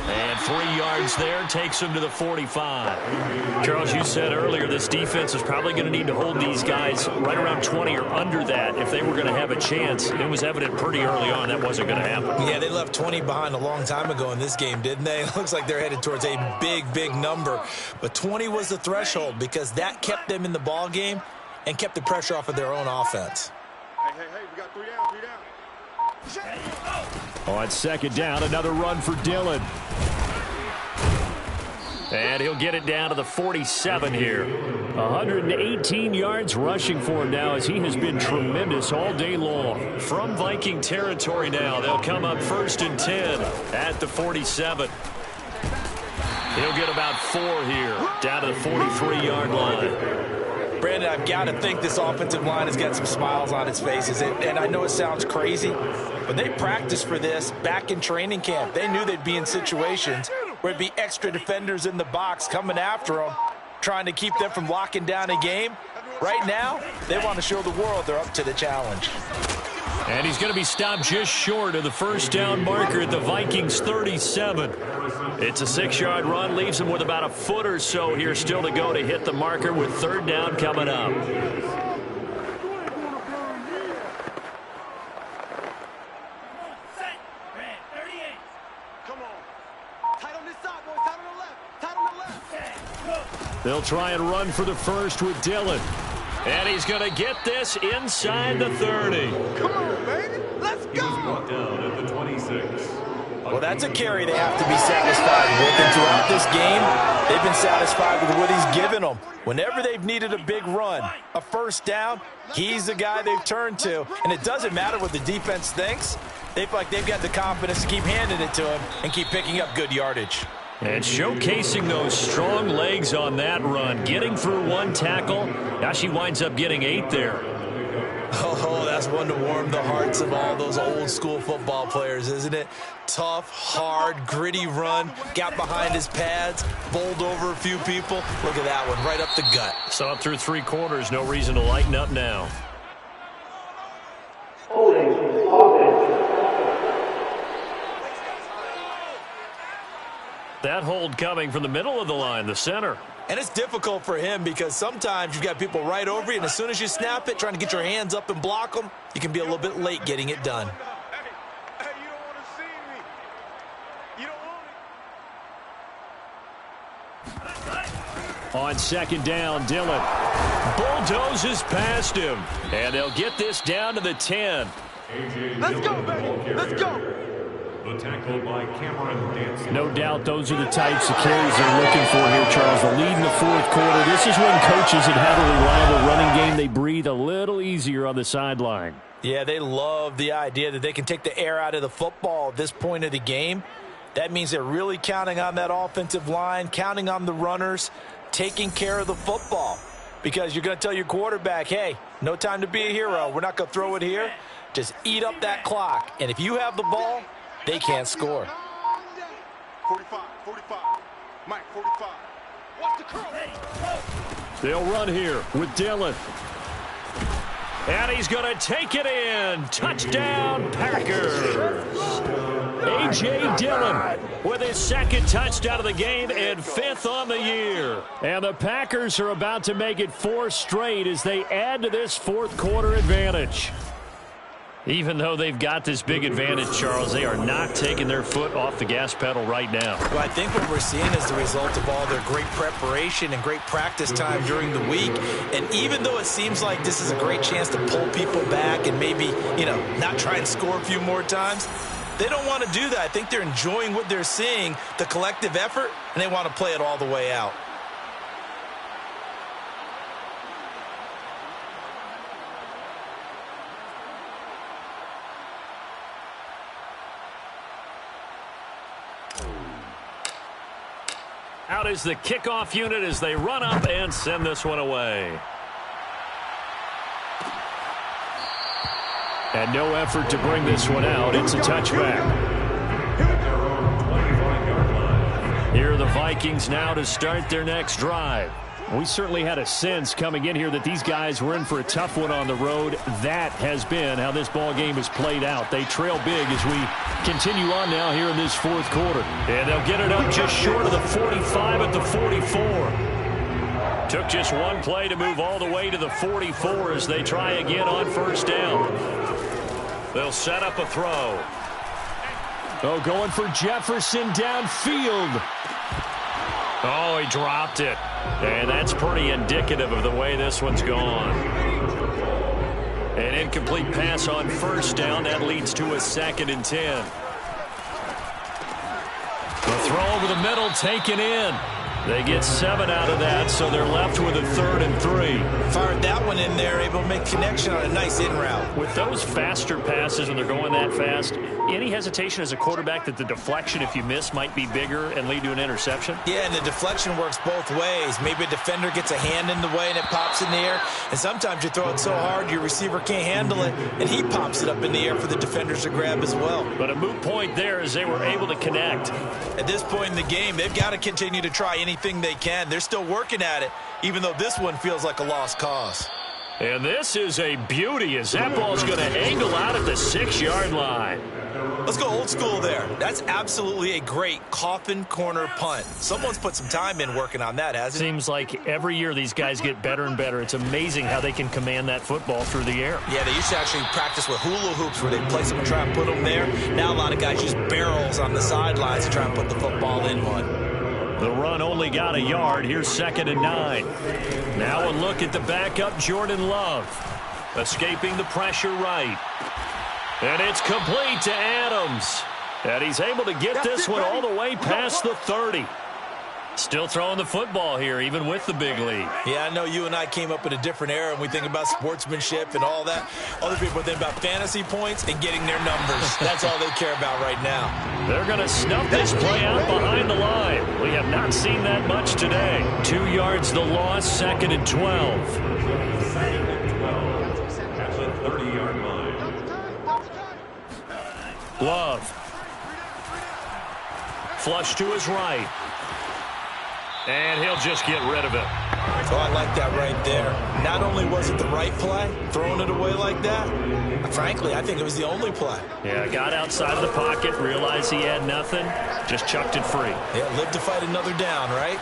And 3 yards there, takes him to the 45. Charles, you said earlier this defense is probably going to need to hold these guys right around 20 or under that if they were going to have a chance. It was evident pretty early on that wasn't going to happen. Yeah, they left 20 behind a long time ago in this game, didn't they? It looks like they're headed towards a big, big number. But 20 was the threshold because that kept them in the ball game and kept the pressure off of their own offense. Hey, we got 3 down, 3 down. On 2nd down, another run for Dillon. And he'll get it down to the 47 here. 118 yards rushing for him now as he has been tremendous all day long. From Viking territory now, they'll come up 1st and 10 at the 47. He'll get about 4 here, down to the 43-yard line. Brandon, I've got to think this offensive line has got some smiles on its faces. And I know it sounds crazy, but they practiced for this back in training camp. They knew they'd be in situations where it'd be extra defenders in the box coming after them, trying to keep them from locking down a game. Right now, they want to show the world they're up to the challenge. And he's going to be stopped just short of the 1st down marker at the Vikings 37. It's a 6-yard run, leaves him with about a foot or so here still to go to hit the marker with 3rd down coming up. Come on. Tight on this side, boys. Tight on the left. Tight on the left. They'll try and run for the 1st with Dillon. And he's going to get this inside the 30. Come on, baby. Let's He was brought down at the 26. Well, that's a carry they have to be satisfied with. And throughout this game, they've been satisfied with what he's given them. Whenever they've needed a big run, a 1st down, he's the guy they've turned to. And it doesn't matter what the defense thinks. They feel like they've got the confidence to keep handing it to him and keep picking up good yardage. And showcasing those strong legs on that run. Getting through 1 tackle. Now she winds up getting 8 there. Oh, that's one to warm the hearts of all those old school football players, isn't it? Tough, hard, gritty run. Got behind his pads, bowled over a few people. Look at that one, right up the gut. So up through 3 quarters, no reason to lighten up now. That hold coming from the middle of the line, the center. And it's difficult for him because sometimes you've got people right over you, and as soon as you snap it, trying to get your hands up and block them, you can be a little bit late getting it done. Hey, you don't want to see me. You don't want it. On 2nd down, Dillon bulldozes past him. And they'll get this down to the 10. Let's go, baby. Let's go. The tackle by Cameron Danson. No doubt those are the types of carries they're looking for here, Charles. The lead in the 4th quarter. This is when coaches that have a reliable running game, they breathe a little easier on the sideline. Yeah, they love the idea that they can take the air out of the football at this point of the game. That means they're really counting on that offensive line, counting on the runners, taking care of the football. Because you're going to tell your quarterback, hey, no time to be a hero. We're not going to throw it here. Just eat up that clock. And if you have the ball, they can't score. 45. Mike, 45. Watch the curl. They'll run here with Dillon. And he's going to take it in. Touchdown, Packers. A.J. Dillon with his 2nd touchdown of the game and 5th on the year. And the Packers are about to make it 4 straight as they add to this 4th quarter advantage. Even though they've got this big advantage, Charles, they are not taking their foot off the gas pedal right now. Well, I think what we're seeing is the result of all their great preparation and great practice time during the week. And even though it seems like this is a great chance to pull people back and maybe, not try and score a few more times, they don't want to do that. I think they're enjoying what they're seeing, the collective effort, and they want to play it all the way out. Out is the kickoff unit as they run up and send this one away. And no effort to bring this one out. It's a touchback. Here are the Vikings now to start their next drive. We certainly had a sense coming in here that these guys were in for a tough one on the road. That has been how this ball game has played out. They trail big as we continue on now here in this fourth quarter. And they'll get it up just short of the 45 at the 44. Took just one play to move all the way to the 44 as they try again on first down. They'll set up a throw. Oh, going for Jefferson downfield. Oh, he dropped it. And that's pretty indicative of the way this one's gone. An incomplete pass on first down. That leads to a 2nd and 10. The throw over the middle taken in. They get 7 out of that, so they're left with a 3rd and 3. Fired that one in there, able to make connection on a nice in route. With those faster passes when they're going that fast, any hesitation as a quarterback that the deflection, if you miss, might be bigger and lead to an interception? Yeah, and the deflection works both ways. Maybe a defender gets a hand in the way and it pops in the air. And sometimes you throw it so hard your receiver can't handle it, and he pops it up in the air for the defenders to grab as well. But a moot point there as they were able to connect. At this point in the game, they've got to continue to try anything they can. They're still working at it, even though this one feels like a lost cause. And this is a beauty as that ball's going to angle out at the 6-yard line. Let's go old school there. That's absolutely a great coffin corner punt. Someone's put some time in working on that, hasn't it? Seems like every year these guys get better and better. It's amazing how they can command that football through the air. Yeah, they used to actually practice with hula hoops where they place them and try and put them there. Now a lot of guys use barrels on the sidelines to try and put the football in one. The run only got a yard. Here's 2nd and 9. Now a look at the backup, Jordan Love. Escaping the pressure right. And it's complete to Adams. And he's able to get this one all the way past the 30. Still throwing the football here, even with the big lead. Yeah, I know you and I came up in a different era, and we think about sportsmanship and all that. Other people think about fantasy points and getting their numbers. That's all they care about right now. They're going to snuff this play out behind the line. We have not seen that much today. 2 yards the loss, 2nd and 12. 2nd and 12 at the 30-yard line. Love. Flush to his right. And he'll just get rid of it. Oh, I like that right there. Not only was it the right play, throwing it away like that, frankly, I think it was the only play. Yeah, got outside of the pocket, realized he had nothing, just chucked it free. Yeah, live to fight another down, right?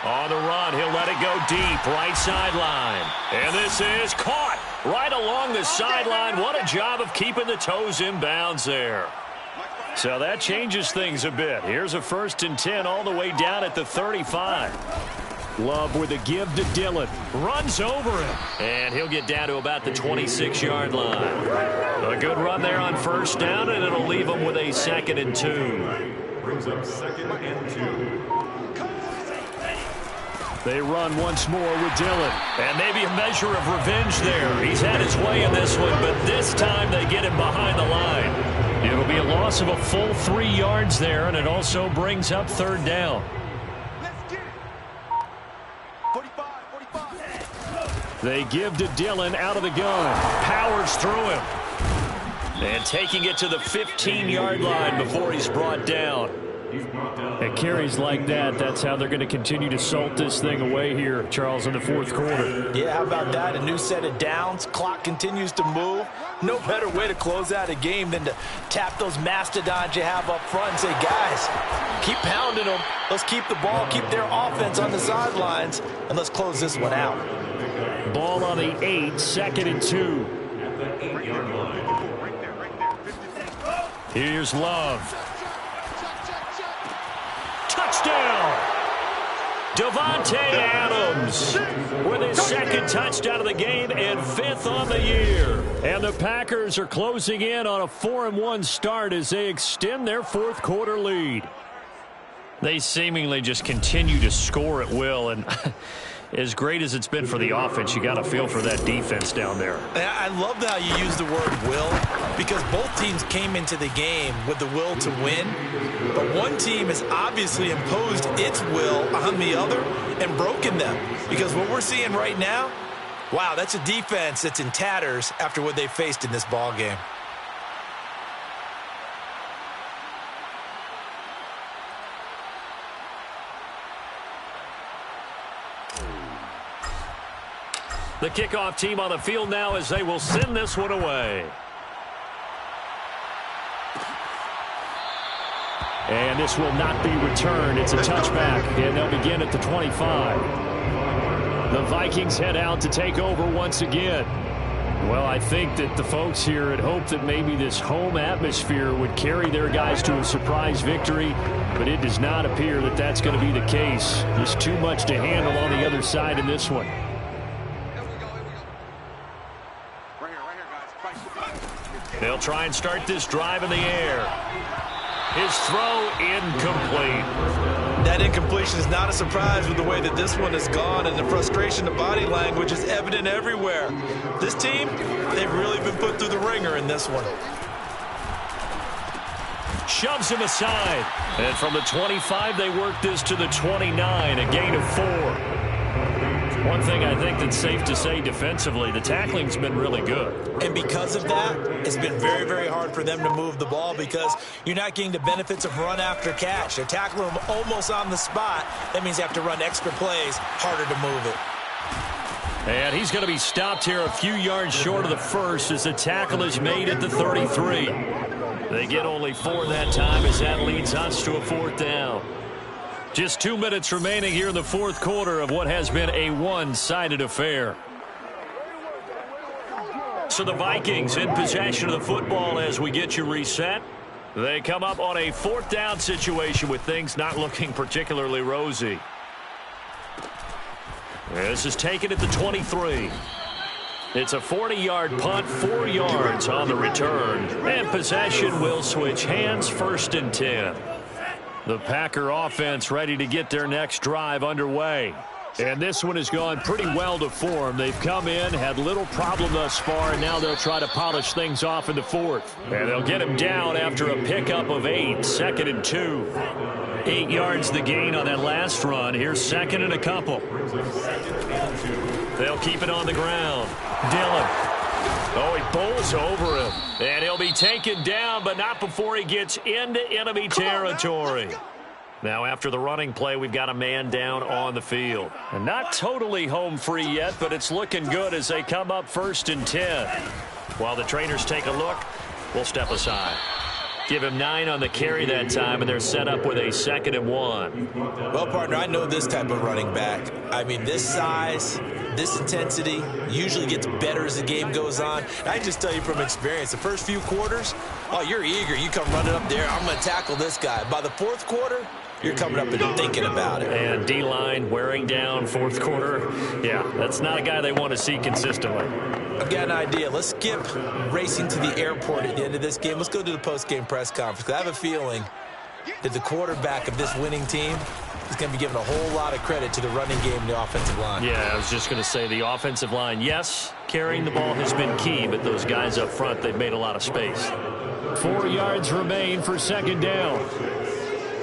On the run, he'll let it go deep, right sideline. And this is caught right along the sideline. What a job of keeping the toes in bounds there. So that changes things a bit. Here's a 1st and 10 all the way down at the 35. Love with a give to Dillon. Runs over him. And he'll get down to about the 26-yard line. A good run there on first down, and it'll leave him with a 2nd and 2. Brings up 2nd and 2. They run once more with Dillon. And maybe a measure of revenge there. He's had his way in this one, but this time they get him behind the line. It'll be a loss of a full 3 yards there, and it also brings up 3rd down. Let's get it. 45. They give to Dillon out of the gun. Powers through him. And taking it to the 15-yard line before he's brought down. At carries like that, that's how they're going to continue to salt this thing away here, Charles, in the 4th quarter. Yeah, how about that? A new set of downs. Clock continues to move. No better way to close out a game than to tap those mastodons you have up front and say, guys, keep pounding them. Let's keep the ball, keep their offense on the sidelines, and let's close this one out. Ball on the 8, 2nd and 2. At the 8-yard line. Here's Love. Touchdown! Davante Adams with his 2nd touchdown of the game and 5th on the year. And the Packers are closing in on a 4-1 start as they extend their 4th quarter lead. They seemingly just continue to score at will, and as great as it's been for the offense, you got to feel for that defense down there. I love how you use the word will, because both teams came into the game with the will to win, but one team has obviously imposed its will on the other and broken them, because what we're seeing right now, wow, that's a defense that's in tatters after what they faced in this ball game. The kickoff team on the field now as they will send this one away. And this will not be returned. It's a touchback, and they'll begin at the 25. The Vikings head out to take over once again. Well, I think that the folks here had hoped that maybe this home atmosphere would carry their guys to a surprise victory, but it does not appear that that's going to be the case. Just too much to handle on the other side in this one. They'll try and start this drive in the air. His throw incomplete. That incompletion is not a surprise with the way that this one has gone, and the frustration, the body language is evident everywhere. This team, they've really been put through the ringer in this one. Shoves him aside. And from the 25, they work this to the 29, a gain of 4. One thing I think that's safe to say defensively, the tackling's been really good. And because of that, it's been very, very hard for them to move the ball because you're not getting the benefits of run after catch. They're tackling them almost on the spot. That means they have to run extra plays, harder to move it. And he's going to be stopped here a few yards short of the first as the tackle is made at the 33. They get only 4 that time as that leads us to a 4th down. Just 2 minutes remaining here in the 4th quarter of what has been a one-sided affair. So the Vikings in possession of the football as we get you reset. They come up on a 4th down situation with things not looking particularly rosy. This is taken at the 23. It's a 40-yard punt, 4 yards on the return. And possession will switch hands, 1st and 10. The Packer offense ready to get their next drive underway. And this one has gone pretty well to form. They've come in, had little problem thus far, and now they'll try to polish things off in the 4th. And they'll get him down after a pickup of 8, 2nd and 2. 8 yards the gain on that last run. Here's 2nd and a couple. They'll keep it on the ground. Dillon. Oh, he bowls over him. And he'll be taken down, but not before he gets into enemy territory. Now, after the running play, we've got a man down on the field. And not totally home free yet, but it's looking good as they come up 1st and 10. While the trainers take a look, we'll step aside. Give him 9 on the carry that time, and they're set up with a 2nd and 1. Well, partner, I know this type of running back. I mean, this size, this intensity usually gets better as the game goes on. And I can just tell you from experience, the first few quarters, oh, you're eager. You come running up there, I'm going to tackle this guy. By the 4th quarter, you're coming up and thinking about it. And D-line wearing down 4th quarter. Yeah, that's not a guy they want to see consistently. I've got an idea. Let's skip racing to the airport at the end of this game. Let's go to the post-game press conference. I have a feeling that the quarterback of this winning team is going to be giving a whole lot of credit to the running game and the offensive line. Yeah, I was just going to say the offensive line, yes, carrying the ball has been key, but those guys up front, they've made a lot of space. 4 yards remain for 2nd down.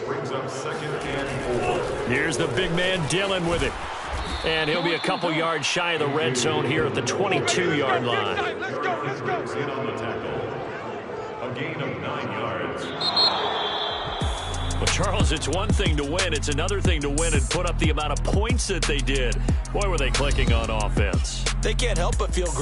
Brings up 2nd and 4. Here's the big man Dillon with it. And he'll be a couple yards shy of the red zone here at the 22-yard line. Let's go. In on the tackle. A gain of 9 yards. Well, Charles, it's one thing to win. It's another thing to win and put up the amount of points that they did. Boy, were they clicking on offense. They can't help but feel great.